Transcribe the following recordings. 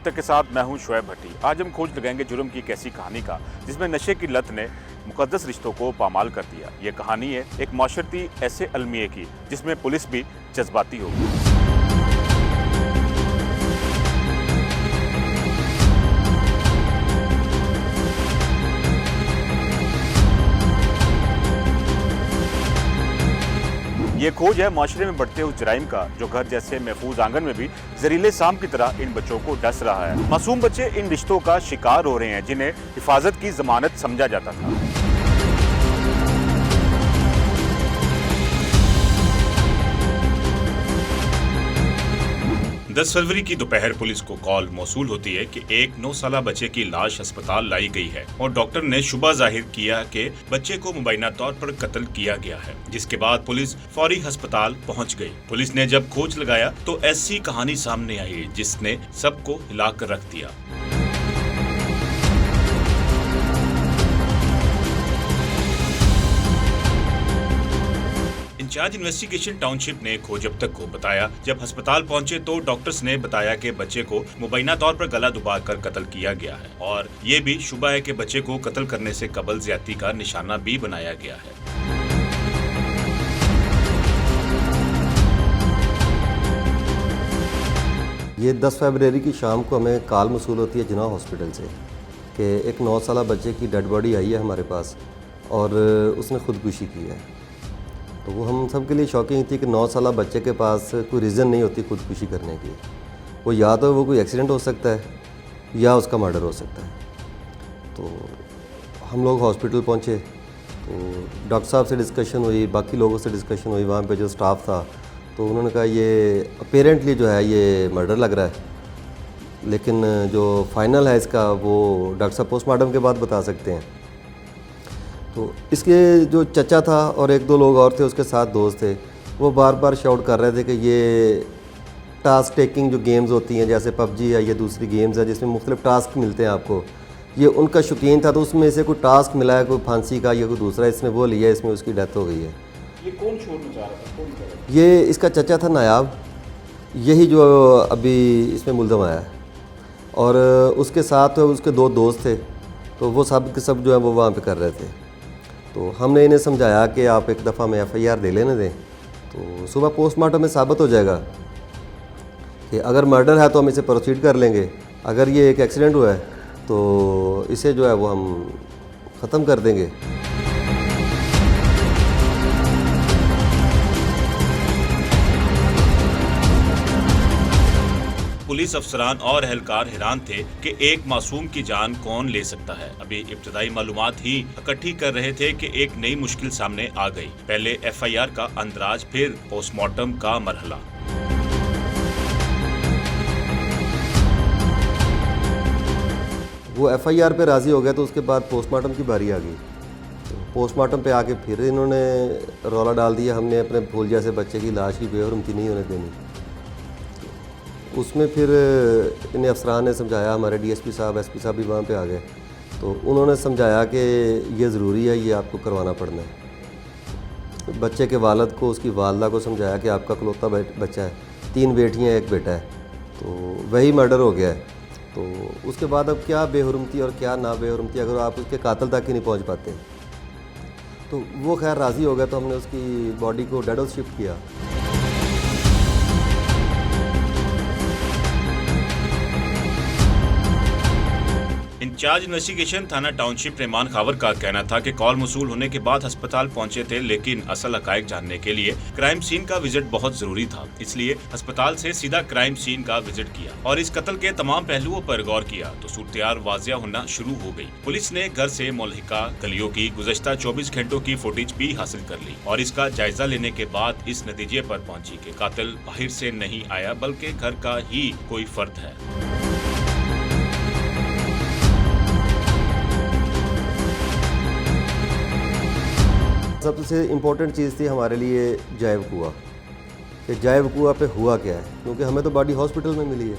तक के साथ मैं हूं शुएब भट्टी। आज हम खोज लगाएंगे जुर्म की एक ऐसी कहानी का जिसमें नशे की लत ने मुकद्दस रिश्तों को पामाल कर दिया। ये कहानी है एक माशरती ऐसे अलमिए की जिसमें पुलिस भी जज्बाती होगी। ये खोज है माशरे में बढ़ते उस जराइम का जो घर जैसे महफूज आंगन में भी जहरीले सांप की तरह इन बच्चों को डस रहा है। मासूम बच्चे इन रिश्तों का शिकार हो रहे हैं जिन्हें हिफाजत की जमानत समझा जाता था। 10 फरवरी की दोपहर पुलिस को कॉल मौसूल होती है कि एक 9 साला बच्चे की लाश अस्पताल लाई गई है और डॉक्टर ने शुबा जाहिर किया कि बच्चे को मुबैना तौर पर कत्ल किया गया है। जिसके बाद पुलिस फौरी अस्पताल पहुंच गई। पुलिस ने जब खोज लगाया तो ऐसी कहानी सामने आई जिसने सबको हिलाकर रख दिया। इंचार्ज इन्वेस्टिगेशन टाउनशिप ने खोज अब तक को बताया, जब अस्पताल पहुंचे तो डॉक्टर्स ने बताया कि बच्चे को मुबैना तौर पर गला दबाकर कत्ल किया गया है और ये भी शुबा है कि बच्चे को कत्ल करने से कबल ज्यादती का निशाना भी बनाया गया है। ये 10 फरवरी की शाम को हमें कॉल मौसूल होती है जिन्ना हॉस्पिटल से कि एक 9 साला बच्चे की डेड बॉडी आई है हमारे पास और उसने खुदकुशी की है। तो वो हम सब के लिए शॉकिंग थी कि 9 साला बच्चे के पास कोई रीज़न नहीं होती खुदकुशी करने की। वो या तो वो कोई एक्सीडेंट हो सकता है या उसका मर्डर हो सकता है। तो हम लोग हॉस्पिटल पहुँचे तो डॉक्टर साहब से डिस्कशन हुई, बाकी लोगों से डिस्कशन हुई, वहाँ पे जो स्टाफ था तो उन्होंने कहा ये अपेरेंटली जो है ये मर्डर लग रहा है, लेकिन जो फाइनल है इसका वो डॉक्टर साहब पोस्टमार्टम के बाद बता सकते हैं। तो इसके जो चचा था और एक दो लोग और थे उसके साथ दोस्त थे, वो बार बार शाउट कर रहे थे कि ये टास्क टेकिंग जो गेम्स होती हैं जैसे पबजी है या दूसरी गेम्स है जिसमें मुख्तलिफ टास्क मिलते हैं आपको, ये उनका शौकीन था। तो उसमें से कोई टास्क मिला है, कोई फांसी का या कोई दूसरा, इसने वो लिया, इसमें उसकी डेथ हो गई है। ये कौन शोर मचा रहा था? कौन कर रहा था? ये इसका चचा था नायाब, यही जो अभी इसमें मुल्ज़म आया है, और उसके साथ उसके दो दोस्त थे। तो वो सब के सब जो है वो वहाँ पे कर रहे थे। तो हमने इन्हें समझाया कि आप एक दफ़ा में FIR दे लेने दें, तो सुबह पोस्टमार्टम में साबित हो जाएगा कि अगर मर्डर है तो हम इसे प्रोसीड कर लेंगे, अगर ये एक एक्सीडेंट हुआ है तो इसे जो है वो हम ख़त्म कर देंगे। पुलिस अफसरान और एहलकार हैरान थे कि एक मासूम की जान कौन ले सकता है। अभी इब्तदाई मालूमात ही इकट्ठी कर रहे थे कि एक नई मुश्किल सामने आ गई। पहले FIR का अंदराज, फिर पोस्टमार्टम का मरहला। वो FIR पे राज़ी हो गया तो उसके बाद पोस्टमार्टम की बारी आ गई। तो पोस्टमार्टम पे आके फिर इन्होंने रौला डाल दिया, हमने अपने फूल जैसे बच्चे की लाश की बेहरमती नहीं होने देनी। उसमें फिर इन्हें अफसरान ने समझाया, हमारे DSP साहब SP साहब भी वहाँ पे आ गए, तो उन्होंने समझाया कि ये ज़रूरी है, ये आपको करवाना पड़ना है। बच्चे के वालिद को, उसकी वालदा को समझाया कि आपका इकलौता बच्चा है, 3 बेटियाँ 1 बेटा है, तो वही मर्डर हो गया है। तो उसके बाद अब क्या बेहुरमती और क्या ना बेहुरमती, अगर आप उसके कातिल तक ही नहीं पहुँच पाते। तो वो खैर राज़ी हो गया, तो हमने उसकी बॉडी को डेड हाउस शिफ्ट किया। इंचार्ज इन्वेस्टिगेशन थाना टाउनशिप रहमान खावर का कहना था कि कॉल मौसूल होने के बाद अस्पताल पहुंचे थे, लेकिन असल हकायक जानने के लिए क्राइम सीन का विजिट बहुत जरूरी था। इसलिए अस्पताल से सीधा क्राइम सीन का विजिट किया और इस कत्ल के तमाम पहलुओं पर गौर किया तो सूरत वाजिया होना शुरू हो गई। पुलिस ने घर से मुल्हिका गलियों की गुज़श्ता 24 घंटों की फुटेज भी हासिल कर ली और इसका जायजा लेने के बाद इस नतीजे पर पहुंची कि कातिल बाहर से नहीं आया बल्कि घर का ही कोई फर्द है। सबसे इम्पोर्टेंट चीज़ थी हमारे लिए जायब कुआं, कि जायब कुआं पे हुआ क्या है, क्योंकि हमें तो बॉडी हॉस्पिटल में मिली है।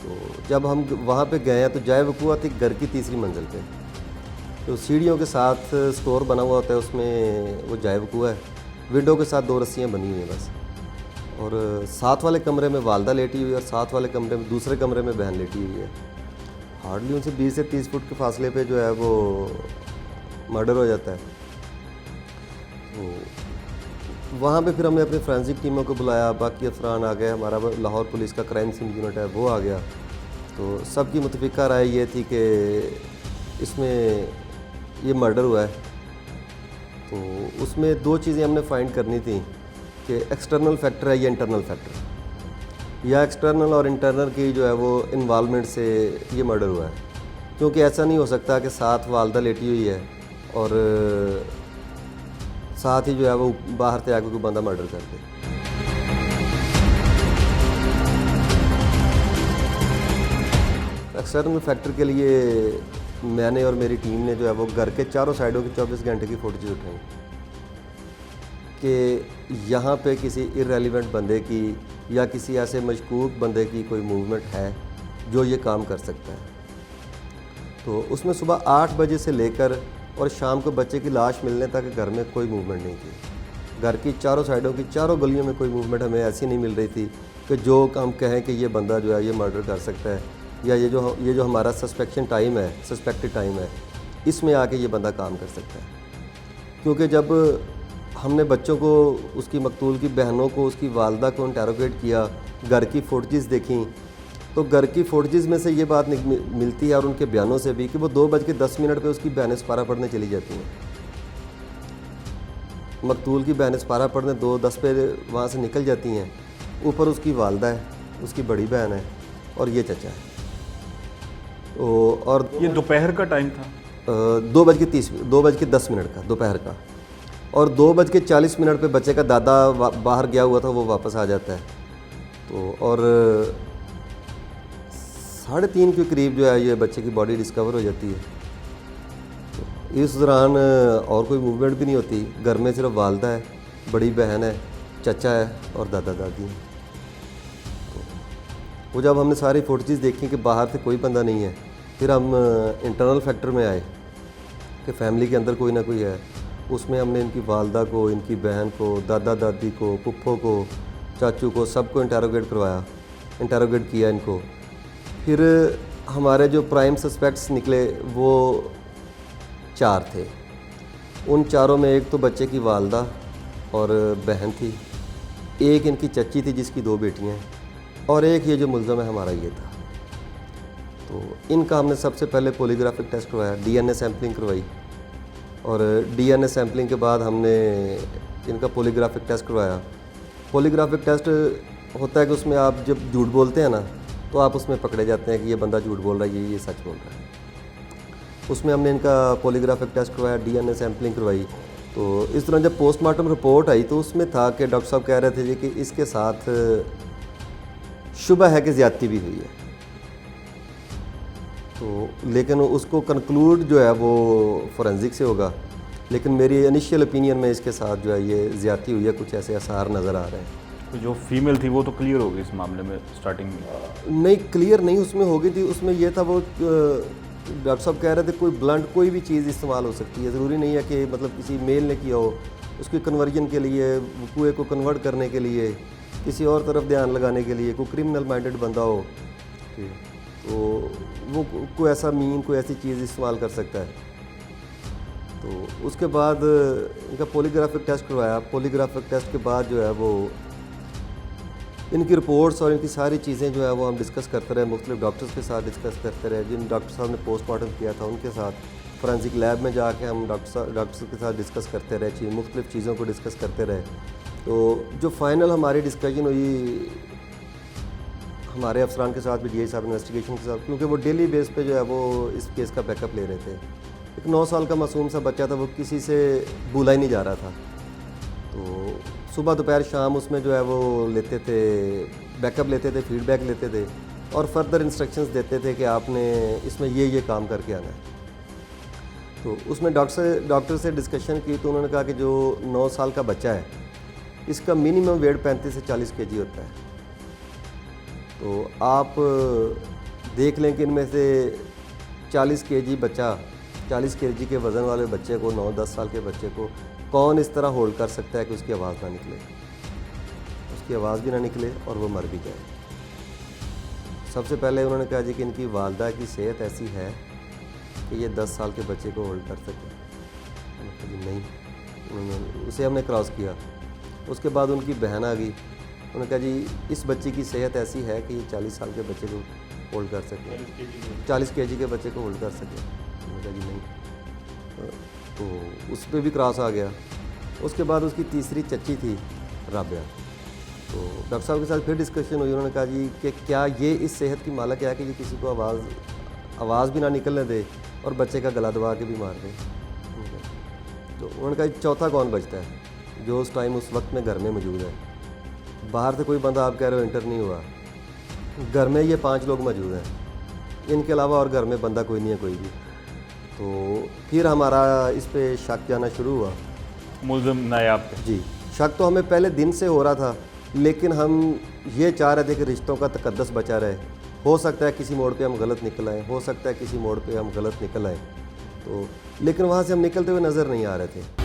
तो जब हम वहाँ पे गए हैं तो जायब कुआं थी घर की 3री मंजिल पे, तो सीढ़ियों के साथ स्टोर बना हुआ होता है, उसमें वो जायब कुआं है। विंडो के साथ 2 रस्सियाँ बनी हुई हैं बस, और साथ वाले कमरे में वालदा लेटी हुई है और साथ वाले कमरे में दूसरे कमरे में बहन लेटी हुई है। हार्डली उनसे 20 से 30 फुट के फासले पे जो है वो मर्डर हो जाता है। तो वहाँ पे फिर हमने अपनी फोरेंसिक टीमों को बुलाया, बाकी अफसरान आ गए, हमारा लाहौर पुलिस का क्राइम सीन यूनिट है वो आ गया। तो सबकी मुतफिका राय ये थी कि इसमें ये मर्डर हुआ है। तो उसमें दो चीज़ें हमने फाइंड करनी थी कि एक्सटर्नल फैक्टर है या इंटरनल फैक्टर, या एक्सटर्नल और इंटरनल की जो है वो इन्वॉल्वमेंट से ये मर्डर हुआ है। क्योंकि ऐसा नहीं हो सकता कि साथ वालदा लेटी हुई है और साथ ही जो है वो बाहर से आके कोई बंदा मर्डर कर दे। एक्सटर्नल फैक्टर के लिए मैंने और मेरी टीम ने जो है वो घर के चारों साइडों की 24 घंटे की फुटेज उठाई कि यहाँ पे किसी इररेलेवेंट बंदे की या किसी ऐसे मशकूक बंदे की कोई मूवमेंट है जो ये काम कर सकता है। तो उसमें सुबह 8 बजे से लेकर और शाम को बच्चे की लाश मिलने तक घर में कोई मूवमेंट नहीं थी। घर की चारों साइडों की चारों गलियों में कोई मूवमेंट हमें ऐसी नहीं मिल रही थी कि जो हम कहें कि ये बंदा जो है ये मर्डर कर सकता है, या ये जो हमारा सस्पेक्शन टाइम है, सस्पेक्टेड टाइम है, इसमें आके ये बंदा काम कर सकता है। क्योंकि जब हमने बच्चों को, उसकी मकतूल की बहनों को, उसकी वालदा को इंटेरोगेट किया, घर की फुटेजेस देखी, तो घर की फुटेजेस में से ये बात मिलती है और उनके बयानों से भी कि वो 2:10 पे उसकी बहनें सपारा पढ़ने चली जाती हैं। मकतूल की बहनें सपारा पढ़ने 2:10 पे वहाँ से निकल जाती हैं। ऊपर उसकी वालदा है, उसकी बड़ी बहन है और ये चचा है। और ये दोपहर का टाइम था? 2:10 का दोपहर का। और 2:40 पे बच्चे का दादा बाहर गया हुआ था, वो वापस आ जाता है। तो और 3:30 के करीब जो है ये बच्चे की बॉडी डिस्कवर हो जाती है। तो इस दौरान और कोई मूवमेंट भी नहीं होती। घर में सिर्फ वालदा है, बड़ी बहन है, चचा है और दादा दादी हैं। वो जब हमने सारी फुटेजेस देखी कि बाहर से कोई बंदा नहीं है, फिर हम इंटरनल फैक्टर में आए कि फैमिली के अंदर कोई ना कोई है। उसमें हमने इनकी वालदा को, इनकी बहन को, दादा दादी को, पुप्पो को, चाचू को, सबको इंटेरोगेट किया इनको। फिर हमारे जो प्राइम सस्पेक्ट्स निकले वो 4 थे। उन चारों में एक तो बच्चे की वालदा और बहन थी, एक इनकी चच्ची थी जिसकी 2 बेटियां हैं, और एक ये जो मुल्ज़म है हमारा ये था। तो इनका हमने सबसे पहले पॉलीग्राफिक टेस्ट करवाया, डीएनए सैम्पलिंग करवाई, और डीएनए सैम्पलिंग के बाद हमने इनका पॉलीग्राफिक टेस्ट करवाया। पॉलीग्राफिक टेस्ट होता है कि उसमें आप जब झूठ बोलते हैं ना, तो आप उसमें पकड़े जाते हैं कि ये बंदा झूठ बोल रहा है, ये सच बोल रहा है। उसमें हमने इनका पॉलीग्राफिक टेस्ट करवाया, डीएनए सैम्पलिंग करवाई। तो इस तरह जब पोस्टमार्टम रिपोर्ट आई तो उसमें था कि डॉक्टर साहब कह रहे थे जी कि इसके साथ शुबह है कि ज़्यादती भी हुई है। तो लेकिन उसको कंक्लूड जो है वो फोरेंसिक से होगा, लेकिन मेरी इनिशियल ओपिनियन में इसके साथ जो है ये ज़्यादती हुई है, कुछ ऐसे आसार नज़र आ रहे हैं। तो जो फीमेल थी वो तो क्लियर हो गई इस मामले में स्टार्टिंग में? नहीं, क्लियर नहीं उसमें हो गई थी। उसमें ये था, वो डॉक्टर साहब कह रहे थे कोई ब्लंट कोई भी चीज़ इस्तेमाल हो सकती है, ज़रूरी नहीं है कि मतलब किसी मेल ने किया हो, उसकी कन्वर्जन के लिए, कुएँ को कन्वर्ट करने के लिए, किसी और तरफ ध्यान लगाने के लिए, कोई क्रिमिनल माइंडेड बंदा हो तो वो कोई ऐसा कोई ऐसी चीज़ इस्तेमाल कर सकता है। तो उसके बाद इनका पॉलीग्राफिक टेस्ट करवाया। पॉलीग्राफिक टेस्ट के बाद जो है वो इनकी रिपोर्ट्स और इनकी सारी चीज़ें जो है वो हम डिस्कस करते रहे, मुख्तलिफ डॉक्टर्स के साथ डिस्कस करते रहे। जिन डॉक्टर साहब ने पोस्टमार्टम किया था उनके साथ, फोरेंसिक लैब में जाके हम डॉक्टर्स के साथ डिस्कस करते रहे, मुख्तलिफ चीज़ों को डिस्कस करते रहे। तो जो फाइनल हमारी डिस्कशन हुई हमारे अफसरान के साथ भी, डीआई साहब इन्वेस्टिगेशन के साथ, क्योंकि वो डेली बेस पे जो है वो इस केस का बैकअप ले रहे थे। एक 9 साल का मासूम सा बच्चा था, वो किसी से भूला ही नहीं जा रहा था। तो सुबह दोपहर शाम उसमें जो है वो लेते थे, बैकअप लेते थे, फीडबैक लेते थे और फर्दर इंस्ट्रक्शंस देते थे कि आपने इसमें ये काम करके आना है। तो उसमें डॉक्टर से डिस्कशन की तो उन्होंने कहा कि जो 9 साल का बच्चा है इसका मिनिमम वेट 35 से 40 केजी होता है। तो आप देख लें कि इनमें से 40 केजी बच्चा, 40 केजी के वज़न वाले बच्चे को, 9-10 साल के बच्चे को कौन इस तरह होल्ड कर सकता है कि उसकी आवाज़ ना निकले। उसकी आवाज़ भी ना निकले और वो मर भी जाए। सबसे पहले उन्होंने कहा जी कि इनकी वालदा की सेहत ऐसी है कि ये 10 साल के बच्चे को होल्ड कर सके। मैंने कहा जी नहीं, उसे हमने क्रॉस किया। उसके बाद उनकी बहन आ गई, उन्होंने कहा जी इस बच्चे की सेहत ऐसी है कि ये 40 साल के बच्चे को होल्ड कर सके, 40 केजी के बच्चे को होल्ड कर सके। मैंने कहा जी नहीं, तो उस पर भी क्रॉस आ गया। उसके बाद उसकी तीसरी चच्ची थी राबिया, तो डॉक्टर साहब के साथ फिर डिस्कशन हुई। उन्होंने कहा जी कि क्या ये इस सेहत की मालक है कि ये किसी को आवाज़ भी ना निकलने दे और बच्चे का गला दबा के भी मार दे। तो उन्होंने कहा चौथा कौन बचता है जो उस टाइम उस वक्त में घर में मौजूद है। बाहर से कोई बंदा आप कह रहे हो इंटर नहीं हुआ, घर में ये 5 लोग मौजूद हैं, इनके अलावा और घर में बंदा कोई नहीं है कोई भी। तो फिर हमारा इस पे शक जाना शुरू हुआ। मुल्ज़िम नायाब पे जी, शक तो हमें पहले दिन से हो रहा था, लेकिन हम ये चाह रहे थे कि रिश्तों का तकद्दस बचा रहे। हो सकता है किसी मोड़ पे हम गलत निकल आए, हो सकता है किसी मोड़ पे हम गलत निकल आए, तो लेकिन वहाँ से हम निकलते हुए नज़र नहीं आ रहे थे।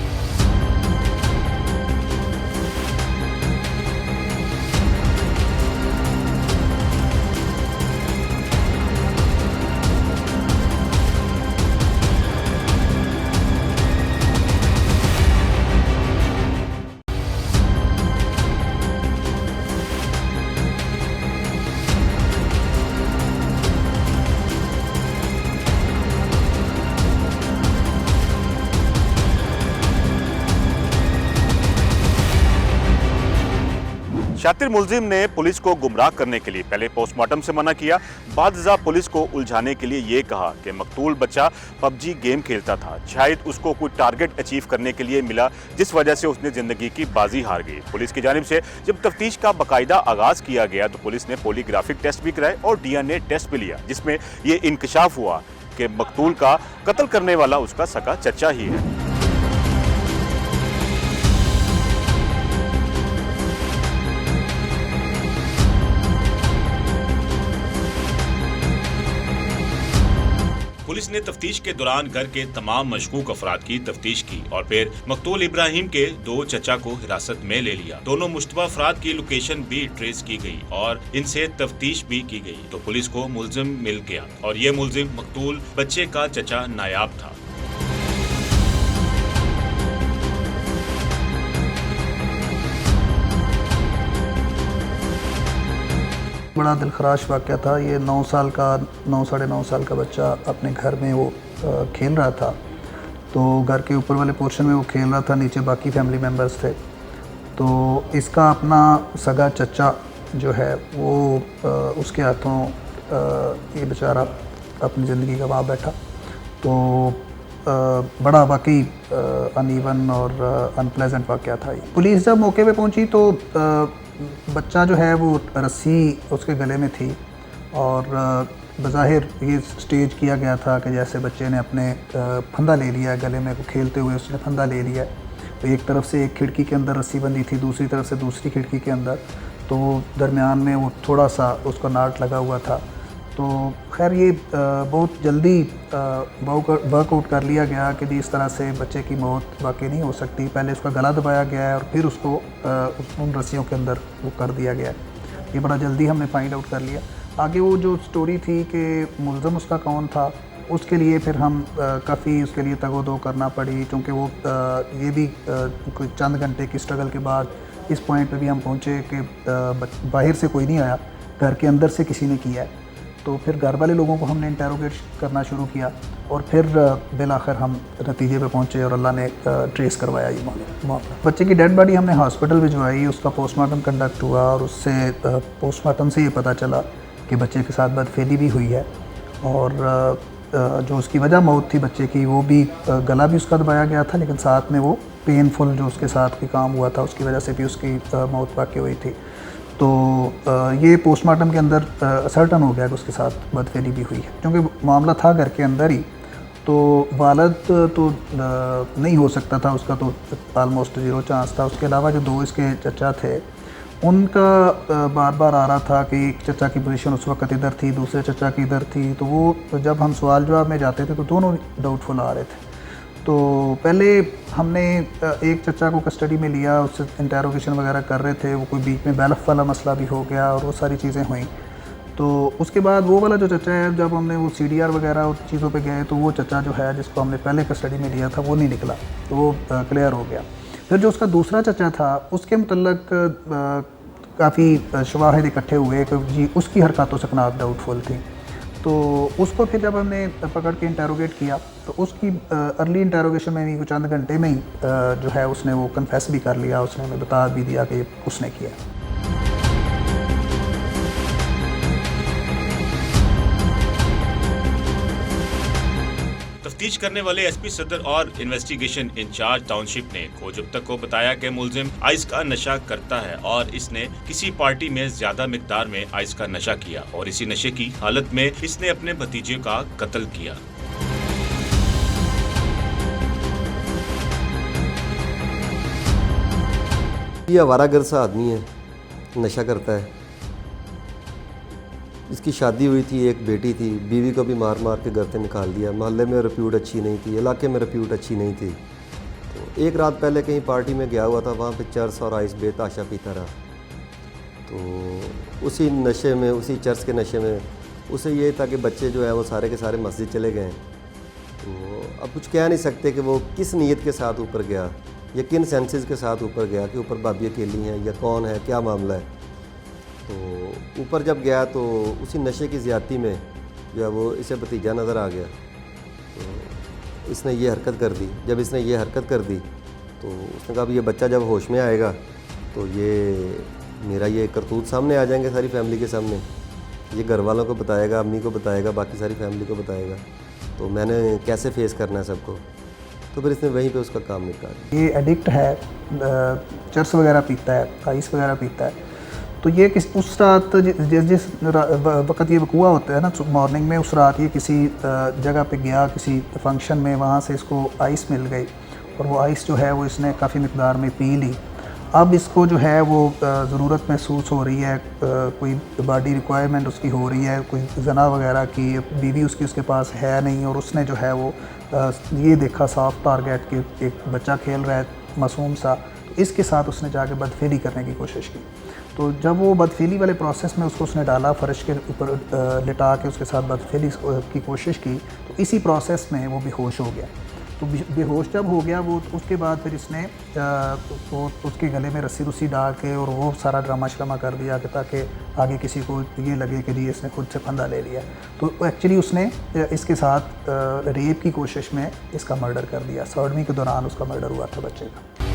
शातिर मुलजिम ने पुलिस को गुमराह करने के लिए पहले पोस्टमार्टम से मना किया, बादजा पुलिस को उलझाने के लिए ये कहा कि मकतूल बच्चा पबजी गेम खेलता था, शायद उसको कोई टारगेट अचीव करने के लिए मिला जिस वजह से उसने जिंदगी की बाजी हार गई। पुलिस की जानिब से जब तफ्तीश का बाकायदा आगाज किया गया तो पुलिस ने पॉलीग्राफिक टेस्ट भी कराए और DNA टेस्ट भी लिया, जिसमें ये इंकशाफ हुआ कि मकतूल का कत्ल करने वाला उसका सगा चचा ही है। पुलिस ने तफ्तीश के दौरान घर के तमाम मशकूक अफराद की तफ्तीश की और फिर मकतूल इब्राहिम के 2 चचा को हिरासत में ले लिया। दोनों मुश्तबा अफराद की लोकेशन भी ट्रेस की गई और इनसे तफ्तीश भी की गई तो पुलिस को मुल्जिम मिल गया और ये मुल्जिम मकतूल बच्चे का चचा नायाब था। बड़ा दिलखराश वाक़या था। ये 9 साढ़े 9 साल का बच्चा अपने घर में वो खेल रहा था, तो घर के ऊपर वाले पोर्शन में वो खेल रहा था, नीचे बाकी फैमिली मेम्बर्स थे। तो इसका अपना सगा चचा जो है वो उसके हाथों ये बेचारा अपनी ज़िंदगी गंवा बैठा। तो बड़ा वाकई अनइवन और अनप्लेजेंट वाक़या था ये। पुलिस जब मौके पे पहुंची तो बच्चा जो है वो रस्सी उसके गले में थी और बज़ाहिर ये स्टेज किया गया था कि जैसे बच्चे ने अपने फंदा ले लिया है गले में, को खेलते हुए उसने फंदा ले लिया है। तो एक तरफ से एक खिड़की के अंदर रस्सी बंधी थी, दूसरी तरफ से दूसरी खिड़की के अंदर, तो दरमियान में वो थोड़ा सा उसका नाट लगा हुआ था। तो खैर ये बहुत जल्दी वर्कआउट कर लिया गया कि जी इस तरह से बच्चे की मौत वाकई नहीं हो सकती। पहले उसका गला दबाया गया है और फिर उसको उन रस्सियों के अंदर वो कर दिया गया है। ये बड़ा जल्दी हमने फाइंड आउट कर लिया। आगे वो जो स्टोरी थी कि मुल्ज़िम उसका कौन था, उसके लिए फिर हम काफ़ी उसके लिए तगोदो करना पड़ी, क्योंकि वो ये भी कोई चंद घंटे की स्ट्रगल के बाद इस पॉइंट पे भी हम पहुँचे कि बाहर से कोई नहीं आया, घर के अंदर से किसी ने किया है। तो फिर घर वाले लोगों को हमने इंटेरोगेट करना शुरू किया और फिर बिल आखिर हम नतीजे पे पहुँचे और अल्लाह ने ट्रेस करवाया ये मामला। बच्चे की डेड बॉडी हमने हॉस्पिटल भिजवाई, उसका पोस्टमार्टम कंडक्ट हुआ और उससे पोस्टमार्टम से ये पता चला कि बच्चे के साथ बदफेली भी हुई है और जो उसकी वजह मौत थी बच्चे की, वो भी गला भी उसका दबाया गया था, लेकिन साथ में वो पेनफुल जो उसके साथ कोई काम हुआ था उसकी वजह से भी उसकी मौत वाक़ई हुई थी। तो ये पोस्टमार्टम के अंदर सर्टन हो गया कि उसके साथ बदफेली भी हुई है, क्योंकि मामला था घर के अंदर ही। तो वालद तो नहीं हो सकता था, उसका तो आलमोस्ट 0 चांस था। उसके अलावा जो 2 इसके चचा थे उनका बार बार आ रहा था कि एक चचा की पोजीशन उस वक्त इधर थी, दूसरे चचा की इधर थी। तो वो जब हम सवाल जवाब में जाते थे तो दोनों डाउटफुल आ रहे थे। तो पहले हमने एक चचा को कस्टडी में लिया, उससे इंटेरोगेशन वगैरह कर रहे थे, वो कोई बीच में बैलफ वाला मसला भी हो गया और वो सारी चीज़ें हुई। तो उसके बाद वो वाला जो चचा है, जब हमने वो CDR वगैरह और चीज़ों पे गए तो वो चचा जो है जिसको हमने पहले कस्टडी में लिया था वो नहीं निकला, तो वो क्लियर हो गया। फिर जो उसका दूसरा चचा था उसके मतलब काफ़ी शवाहिद इकट्ठे हुए कि जी उसकी हरकतों से कनात डाउटफुल थी। तो उसको फिर जब हमने पकड़ के इंटेरोगेट किया तो उसकी अर्ली इंटेरोगेशन में भी कुछ चंद घंटे में ही जो है उसने वो कन्फेस भी कर लिया, उसने हमें बता भी दिया कि उसने किया। तफ्तीश करने वाले एसपी सदर और इन्वेस्टिगेशन इंचार्ज टाउनशिप ने खोजब को बताया कि मुलजिम आइस का नशा करता है और इसने किसी पार्टी में ज्यादा मिकदार में आइस का नशा किया और इसी नशे की हालत में इसने अपने भतीजे का कत्ल किया। ये आवारागर्द सा आदमी है, नशा करता है। इसकी शादी हुई थी, एक बेटी थी, बीवी को भी मार मार के घर से निकाल दिया। मोहल्ले में रेप्यूट अच्छी नहीं थी, इलाके में रेप्यूट अच्छी नहीं थी। तो एक रात पहले कहीं पार्टी में गया हुआ था, वहाँ पे चर्च और आइस बेताशा पीता रहा। तो उसी नशे में, उसी चर्च के नशे में उसे ये था कि बच्चे जो है वो सारे के सारे मस्जिद चले गए। तो अब कुछ कह नहीं सकते कि वो किस नीयत के साथ ऊपर गया या किन सेंसेस के साथ ऊपर गया कि ऊपर भाभी अकेली हैं या कौन है, क्या मामला है। तो ऊपर जब गया तो उसी नशे की ज़्यादती में जो है वो इसे भतीजा नज़र आ गया। तो इसने ये हरकत कर दी। जब इसने ये हरकत कर दी तो उसने कहा ये बच्चा जब होश में आएगा तो ये मेरा ये करतूत सामने आ जाएंगे सारी फैमिली के सामने। ये घर वालों को बताएगा, अम्मी को बताएगा, बाकी सारी फैमिली को बताएगा। तो मैंने कैसे फेस करना है सबको। तो फिर इसने वहीं पे उसका काम निपटा दिया। ये एडिक्ट है, चर्स वगैरह पीता है, आइस वगैरह पीता है। तो ये उस रात जिस वक्त ये वक़ूआ होता है ना मॉर्निंग में, उस रात ये किसी जगह पे गया, किसी फंक्शन में, वहाँ से इसको आइस मिल गई और वो आइस जो है वो इसने काफ़ी मिकदार में पी ली। अब इसको जो है वो ज़रूरत महसूस हो रही है, कोई बॉडी रिक्वायरमेंट उसकी हो रही है, कोई जना वगैरह की, बीवी उसकी उसके पास है नहीं। और उसने जो है वो ये देखा साफ टारगेट कि एक बच्चा खेल रहा है मासूम सा, तो इसके साथ उसने जाके बदफेली करने की कोशिश की। तो जब वो बदफेली वाले प्रोसेस में उसने डाला, फ़र्श के ऊपर लिटा के उसके साथ बदफेली की कोशिश की, तो इसी प्रोसेस में वो बेहोश हो गया। तो बेहोश जब हो गया वो, उसके बाद फिर इसने वो उसके गले में रस्सी रुस्सी डाल के और वो सारा ड्रामा श्रामा कर दिया कि ताकि आगे किसी को ये लगे कि जी इसने खुद से फंदा ले लिया। तो एक्चुअली उसने इसके साथ रेप की कोशिश में इसका मर्डर कर दिया। सॉडमी के दौरान उसका मर्डर हुआ था बच्चे का।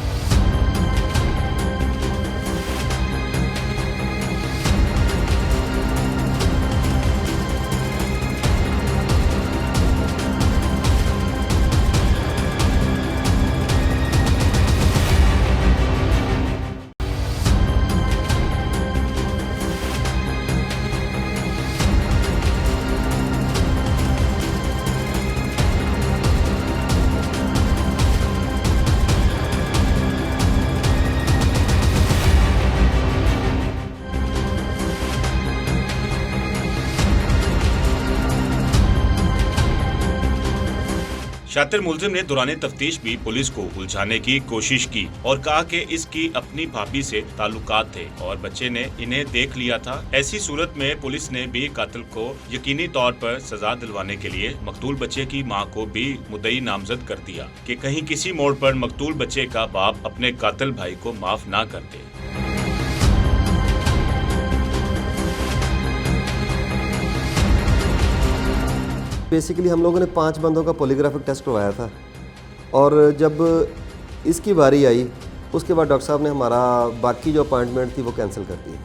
शातिर मुलजिम ने दौरान तफ्तीश भी पुलिस को उलझाने की कोशिश की और कहा कि इसकी अपनी भाभी से ताल्लुकात थे और बच्चे ने इन्हें देख लिया था। ऐसी सूरत में पुलिस ने भी कातिल को यकीनी तौर पर सजा दिलवाने के लिए मकतूल बच्चे की मां को भी मुद्दई नामजद कर दिया कि कहीं किसी मोड़ पर मकतूल बच्चे का बाप अपने कातिल भाई को माफ ना कर दे। बेसिकली हम लोगों ने 5 बंदों का पॉलीग्राफिक टेस्ट करवाया था और जब इसकी बारी आई उसके बाद डॉक्टर साहब ने हमारा बाकी जो अपॉइंटमेंट थी वो कैंसिल कर दी।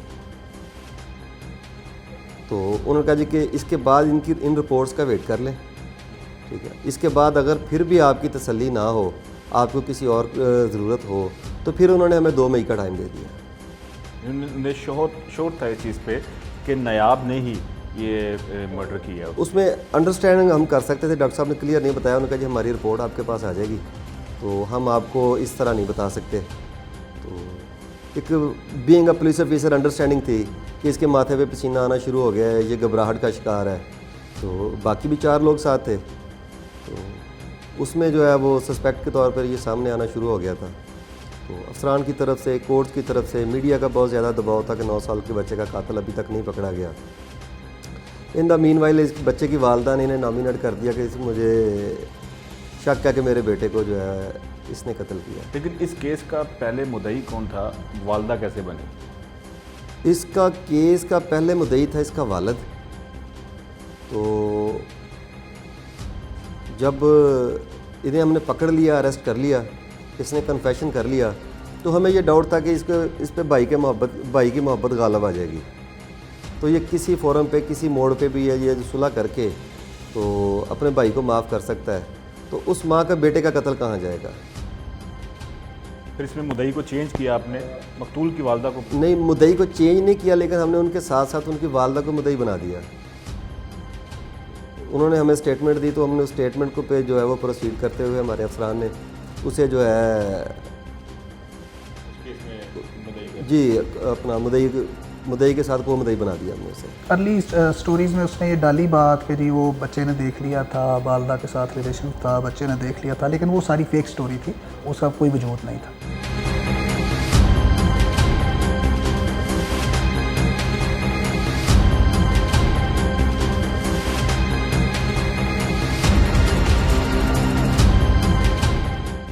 तो उन्होंने कहा जी कि इसके बाद इन रिपोर्ट्स का वेट कर लें, ठीक है। इसके बाद अगर फिर भी आपकी तसल्ली ना हो, आपको किसी और ज़रूरत हो, तो फिर उन्होंने हमें 2 मई का टाइम दे दिया। शोर था इस चीज़ पे कि नायाब ने ही ये मर्डर किया। उसमें अंडरस्टैंडिंग हम कर सकते थे, डॉक्टर साहब ने क्लियर नहीं बताया। उन्होंने कहा जी हमारी रिपोर्ट आपके पास आ जाएगी, तो हम आपको इस तरह नहीं बता सकते। तो एक being a police officer understanding थी कि इसके माथे पे पसीना आना शुरू हो गया है, ये घबराहट का शिकार है। तो बाकी भी 4 लोग साथ थे। तो उसमें जो है वो सस्पेक्ट के तौर पर ये सामने आना शुरू हो गया था। तो अफसरान की तरफ से, कोर्ट की तरफ से, मीडिया का बहुत ज़्यादा दबाव था कि 9 साल के बच्चे का कातिल अभी तक नहीं पकड़ा गया। इन द मीन वाइल इस बच्चे की वालदा ने इन्हें नॉमिनेट कर दिया कि मुझे शक है कि मेरे बेटे को जो है इसने कत्ल किया। लेकिन इस केस का पहले मुद्दई कौन था, वालदा कैसे बनी? इसका केस का पहले मुद्दई था इसका वालिद। तो जब इन्हें हमने पकड़ लिया, अरेस्ट कर लिया, इसने कन्फेशन कर लिया, तो हमें ये डाउट था कि इस पे भाई की मोहब्बत गालिब आ जाएगी। तो ये किसी फोरम पे, किसी मोड़ पे भी ये सुलह करके तो अपने भाई को माफ़ कर सकता है। तो उस माँ का बेटे का कत्ल कहाँ जाएगा? फिर इसमें मुद्दई को चेंज किया आपने, मकतूल की वालदा को? नहीं, मुद्दई को चेंज नहीं किया, लेकिन हमने उनके साथ साथ उनकी वालदा को मुद्दई बना दिया। उन्होंने हमें स्टेटमेंट दी, तो हमने उस स्टेटमेंट को पे जो है वो प्रोसीड करते हुए हमारे अफसरान ने उसे जो है जी अपना मुद्दई के साथ वो मुद्दई बना दिया हमने उसे। अर्ली स्टोरीज़ में उसने ये डाली बात कि जी वो बच्चे ने देख लिया था, वालदा के साथ रिलेशन था, बच्चे ने देख लिया था, लेकिन वो सारी फेक स्टोरी थी, उसका कोई वजूद नहीं था।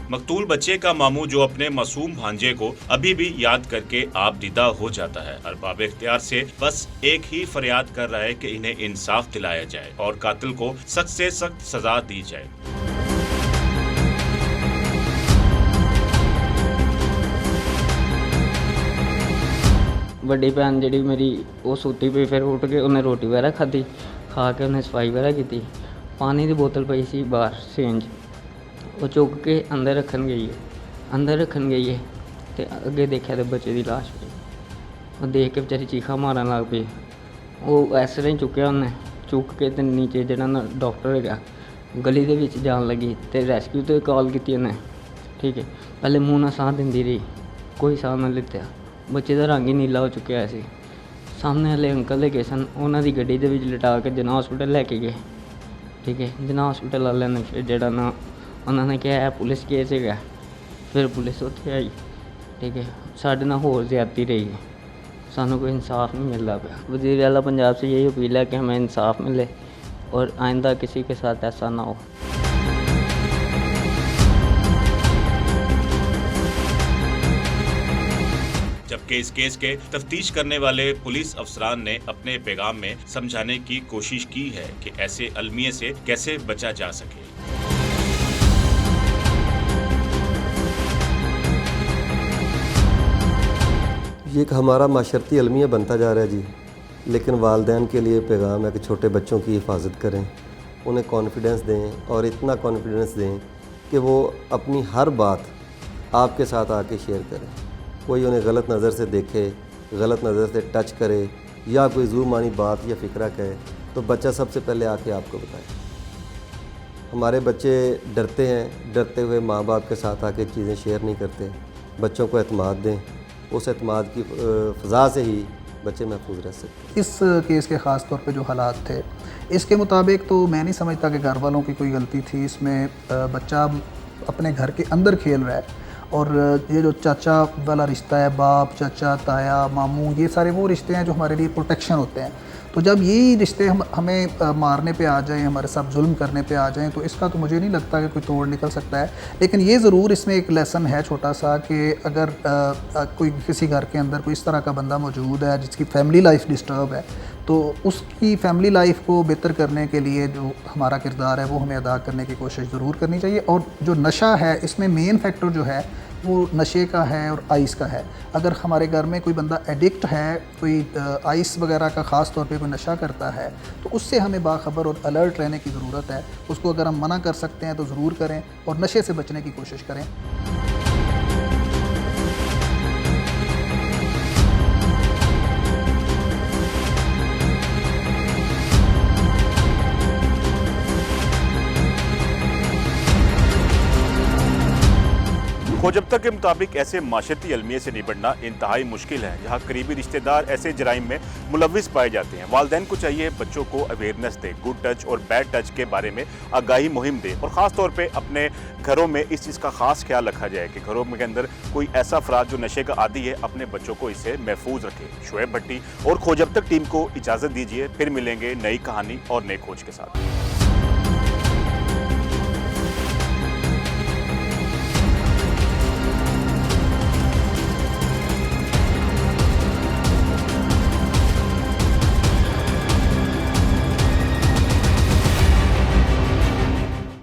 मकतूल बच्चे का मामू जो अपने मासूम भांजे को अभी भी याद करके आप दीदा हो जाता है। अरबाब इख्तियार से बस एक ही फरियाद कर रहा है कि इन्हें इंसाफ दिलाया जाए और कातिल को सख्त से सख्त सजा दी जाए। ਵੱਡੀ ਭੈਣ ਜਿਹੜੀ ਮੇਰੀ ਉਹ ਸੁੱਤੀ ਪਈ, ਫਿਰ ਉੱਠ ਕੇ ਉਹਨੇ ਰੋਟੀ ਵਗੈਰਾ ਖਾਧੀ, ਖਾ ਕੇ ਉਹਨੇ ਸਫਾਈ ਵਗੈਰਾ ਕੀਤੀ। ਪਾਣੀ ਦੀ ਬੋਤਲ ਪਈ ਸੀ ਬਾਹਰ ਸੇਂਜ, ਉਹ ਚੁੱਕ ਕੇ ਅੰਦਰ ਰੱਖਣ ਗਈ ਹੈ ਤੇ ਅੱਗੇ ਦੇਖਿਆ ਤੇ ਬੱਚੇ ਦੀ ਲਾਸ਼ ਪਈ। ਉਹ ਦੇਖ ਕੇ ਵਿਚਾਰੀ ਚੀਖਾਂ ਮਾਰਨ ਲੱਗ ਪਈ। ਉਹ ਇਸ ਤਰ੍ਹਾਂ ਹੀ ਚੁੱਕਿਆ ਉਹਨੇ, ਚੁੱਕ ਕੇ ਤੇ ਨੀਚੇ ਜਿਹੜਾ ਨਾ ਡਾਕਟਰ ਹੈਗਾ ਗਲੀ ਦੇ ਵਿੱਚ ਜਾਣ ਲੱਗੀ ਤੇ ਰੈਸਕਿਊ ਤੇ ਕਾਲ ਕੀਤੀ ਉਹਨੇ। ਠੀਕ ਹੈ, ਪਹਿਲੇ ਮੂੰਹ ਨਾਲ ਸਾਹ ਦਿੰਦੀ ਰਹੀ, ਕੋਈ ਸਾਹ ਨਾ ਲਿੱਤਾ। ਬੱਚੇ ਦਾ ਰੰਗ ਹੀ ਨੀਲਾ ਹੋ ਚੁੱਕਿਆ ਸੀ। ਸਾਹਮਣੇ ਵਾਲੇ ਅੰਕਲ ਹੈਗੇ ਸਨ, ਉਹਨਾਂ ਦੀ ਗੱਡੀ ਦੇ ਵਿੱਚ ਲਿਟਾ ਕੇ ਜਿੰਨਾ ਹਸਪੀਟਲ ਲੈ ਕੇ ਗਏ। ਠੀਕ ਹੈ, ਜਿੰਨਾ ਹਸਪੀਟਲ ਵਾਲਿਆਂ ਨੇ ਫਿਰ ਜਿਹੜਾ ਨਾ ਉਹਨਾਂ ਨੇ ਕਿਹਾ ਪੁਲਿਸ ਕੇਸ ਹੈਗਾ, ਫਿਰ ਪੁਲਿਸ ਉੱਥੇ ਆਈ। ठीक है, साढ़े ना होर ज़्यादती रही है, सानू कोई इंसाफ नहीं मिल रहा पाया। वज़ीर आला पंजाब से यही अपील है कि हमें इंसाफ मिले और आइंदा किसी के साथ ऐसा ना हो। जबकि इस केस के तफ्तीश करने वाले पुलिस अफसरान ने अपने पैगाम में समझाने की कोशिश की है कि ऐसे अलमिये से कैसे बचा जा सके। ये एक हमारा माशरती अलमिया बनता जा रहा है जी, लेकिन वालिदैन के लिए पैगाम है कि छोटे बच्चों की हिफाजत करें, उन्हें कॉन्फिडेंस दें और इतना कॉन्फिडेंस दें कि वो अपनी हर बात आपके साथ आके शेयर करें। कोई उन्हें गलत नज़र से देखे, गलत नज़र से टच करे या कोई ज़ुबानी बात या फ़िक्रा कहे तो बच्चा सबसे पहले आके आपको बताए। हमारे बच्चे डरते हैं, डरते हुए माँ बाप के साथ आके चीज़ें शेयर नहीं करते। बच्चों को एतमाद दें, उस एतमाद की फ़ज़ा से ही बच्चे महफूज रह सकते हैं। इस केस के ख़ास तौर पे जो हालात थे, इसके मुताबिक तो मैं नहीं समझता कि घर वालों की कोई गलती थी इसमें। बच्चा अपने घर के अंदर खेल रहा है और ये जो चाचा वाला रिश्ता है, बाप, चाचा, ताया, मामू, ये सारे वो रिश्ते हैं जो हमारे लिए प्रोटेक्शन होते हैं। तो जब यही रिश्ते हमें मारने पे आ जाएं, हमारे साथ जुल्म करने पे आ जाएं, तो इसका तो मुझे नहीं लगता कि कोई तोड़ निकल सकता है। लेकिन ये ज़रूर इसमें एक लेसन है छोटा सा कि अगर कोई किसी घर के अंदर कोई इस तरह का बंदा मौजूद है जिसकी फैमिली लाइफ डिस्टर्ब है, तो उसकी फैमिली लाइफ को बेहतर करने के लिए जो हमारा किरदार है वो हमें अदा करने की कोशिश ज़रूर करनी चाहिए। और जो नशा है, इसमें मेन फैक्टर जो है वो नशे का है और आइस का है। अगर हमारे घर में कोई बंदा एडिक्ट है, कोई आइस वगैरह का ख़ास तौर पे कोई नशा करता है, तो उससे हमें बाखबर और अलर्ट रहने की ज़रूरत है। उसको अगर हम मना कर सकते हैं तो ज़रूर करें और नशे से बचने की कोशिश करें। खोजब्ता के मुताबिक ऐसे माशरती अलमिये से निपटना इंतहाई मुश्किल है, जहाँ करीबी रिश्तेदार ऐसे जराइम में मुलविस पाए जाते हैं। वालिदैन को चाहिए बच्चों को अवेयरनेस दे, गुड टच और बैड टच के बारे में आगाही मुहिम दे और ख़ास तौर पे अपने घरों में इस चीज़ का खास ख्याल रखा जाए कि घरों के अंदर कोई ऐसा अफराद जो नशे का आदी है अपने बच्चों को इससे महफूज रखे। शुएब भट्टी और खोजब्ता टीम को इजाज़त दीजिए, फिर मिलेंगे नई कहानी और नई खोज के साथ।